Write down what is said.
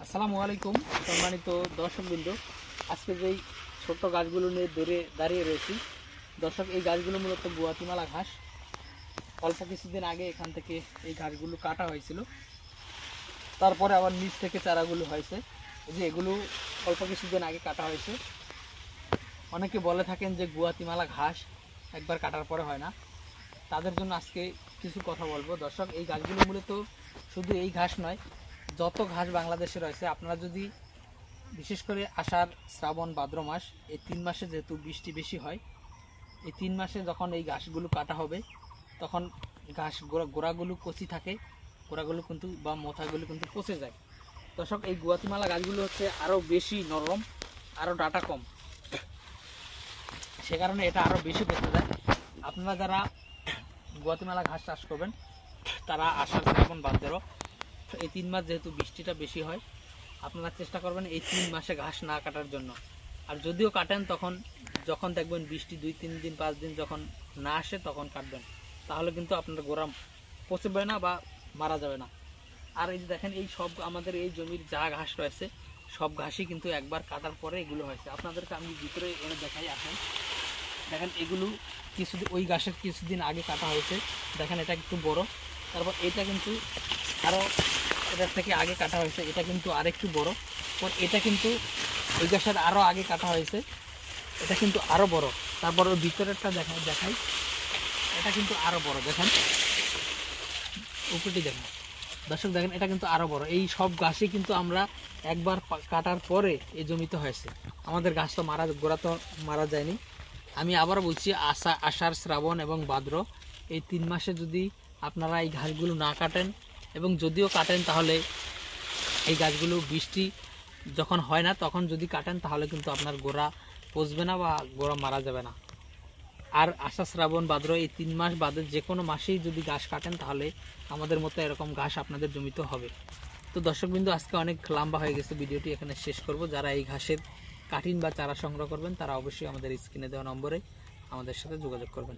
আসসালামু আলাইকুম সম্মানিত দর্শকবৃন্দ। আজকে যেই ছোট্ট গাছগুলো নিয়ে দাঁড়িয়ে রয়েছি দর্শক, এই গাছগুলো মূলত গুয়াতিমালা ঘাস। অল্প কিছুদিন আগে এখান থেকে এই ঘাসগুলো কাটা হয়েছিল, তারপরে আবার নিচ থেকে চারাগুলো হয়েছে। এই যে এগুলো অল্প কিছুদিন আগে কাটা হয়েছে। অনেকে বলে থাকেন যে গুয়াতিমালা ঘাস একবার কাটার পরে হয় না, তাদের জন্য আজকে কিছু কথা বলবো। দর্শক, এই গাছগুলো মূলত শুধু এই ঘাস নয়, যত ঘাস বাংলাদেশে রয়েছে, আপনারা যদি বিশেষ করে আষাঢ়, শ্রাবণ, ভাদ্র মাস, এই 3 মাসে যেহেতু বৃষ্টি বেশি হয়, এই 3 মাসে যখন এই ঘাসগুলো কাটা হবে তখন ঘাস গোড়াগুলো কচি থাকে, গোড়াগুলো কিন্তু বা মোথাগুলো কিন্তু পচে যায়। দর্শক, এই গুয়াতিমালা গাছগুলো হচ্ছে আরও বেশি নরম, আরও ডাটা কম, সে কারণে এটা আরও বেশি পচে যায়। আপনারা যারা গুয়াতিমালা ঘাস চাষ করবেন তারা আষাঢ়, শ্রাবণ, ভাদ্র এই 3 মাস যেহেতু বৃষ্টিটা বেশি হয়, আপনারা চেষ্টা করবেন এই 3 মাসে ঘাস না কাটার জন্য। আর যদিও কাটেন তখন যখন দেখবেন বৃষ্টি 2-3 দিন 5 দিন যখন না আসে তখন কাটবেন, তাহলে কিন্তু আপনার গোড়া পচবে না বা মারা যাবে না। আর এই যে দেখেন, এই সব আমাদের এই জমির যা ঘাস রয়েছে সব ঘাসই কিন্তু একবার কাটার পরে এগুলো হয়েছে। আপনাদেরকে আমি ভিতরে এনে দেখাই, আসেন দেখেন। এগুলো কিছুদিন ওই ঘাসের কিছুদিন আগে কাটা হয়েছে, দেখেন এটা একটু বড়। তারপর এটা কিন্তু আরও এটার থেকে আগে কাটা হয়েছে, এটা কিন্তু আরেকটু বড়। পর এটা কিন্তু ওই গাছের আরও আগে কাটা হয়েছে, এটা কিন্তু আরও বড়। তারপর ওই ভিতরেরটা দেখাই, এটা কিন্তু আরও বড়। দেখেন উপরটি দেখেন দর্শক, দেখেন এটা কিন্তু আরও বড়। এই সব গাছই কিন্তু আমরা একবার কাটার পরে এই জমিতে হয়েছে। আমাদের গাছ তো গোড়া তো মারা যায়নি। আমি আবার বলছি, আষাঢ়, শ্রাবণ এবং ভাদ্র এই 3 মাসে যদি আপনারা এই ঘাসগুলো না কাটেন, এবং যদিও কাটেন তাহলে এই গাছগুলো বৃষ্টি যখন হয় না তখন যদি কাটেন তাহলে কিন্তু আপনার গোড়া পচবে না বা গোড়া মারা যাবে না। আর আষাঢ়, শ্রাবণ, ভাদ্র এই 3 মাস বাদে যে কোনো মাসেই যদি গাছ কাটেন তাহলে আমাদের মতো এরকম ঘাস আপনাদের জমিতে হবে। তো দর্শকবৃন্দ, আজকে অনেক লম্বা হয়ে গেছে, ভিডিওটি এখানে শেষ করব। যারা এই ঘাসের কাটিং বা চারা সংগ্রহ করবেন তারা অবশ্যই আমাদের স্ক্রিনে দেওয়া নম্বরে আমাদের সাথে যোগাযোগ করবেন।